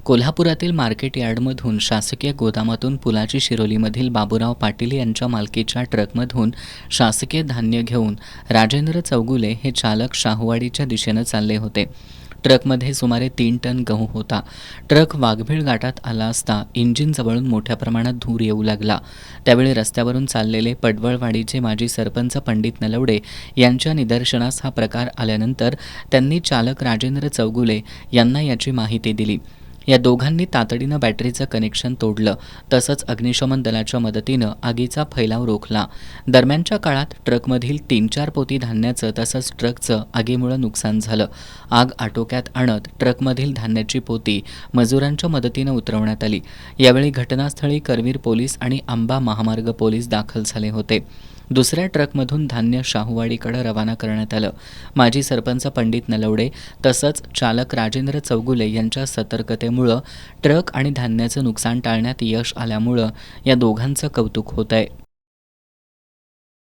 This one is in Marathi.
कोल्हापुरातील मार्केट यार्डमधून शासकीय गोदामातून पुलाची शिरोलीमधील बाबूराव पाटील यांच्या मालकीच्या ट्रकमधून शासकीय धान्य घेऊन राजेंद्र चौगुले हे चालक शाहूवाडीच्या दिशेनं चालले होते. ट्रकमध्ये सुमारे 3 टन गहू होता. ट्रक वाघभीळ घाटात आला असता इंजिन जवळून मोठ्या प्रमाणात धूर येऊ लागला. त्यावेळी रस्त्यावरून चाललेले पडवळवाडीचे माजी सरपंच पंडित नलवडे यांच्या निदर्शनास हा प्रकार आल्यानंतर त्यांनी चालक राजेंद्र चौगुले यांना याची माहिती दिली. या दोघांनी तातडीनं बॅटरीचं कनेक्शन तोडलं. तसंच अग्निशमन दलाच्या मदतीनं आगीचा फैलाव रोखला. दरम्यानच्या काळात ट्रकमधील 3-4 पोती धान्याचं तसंच ट्रकचं आगीमुळे नुकसान झालं. आग आटोक्यात आणत ट्रकमधील धान्याची पोती मजुरांच्या मदतीनं उतरवण्यात आली. यावेळी घटनास्थळी करवीर पोलीस आणि आंबा महामार्ग पोलीस दाखल झाले होते. दुसऱ्या ट्रकमधून धान्य शाहूवाडीकडे रवाना करण्यात आलं. माजी सरपंच पंडित नलवडे तसंच चालक राजेंद्र चौगुले यांच्या सतर्कतेमुळं ट्रक आणि धान्याचं नुकसान टाळण्यात यश आल्यामुळं या दोघांचं कौतुक होत आहे.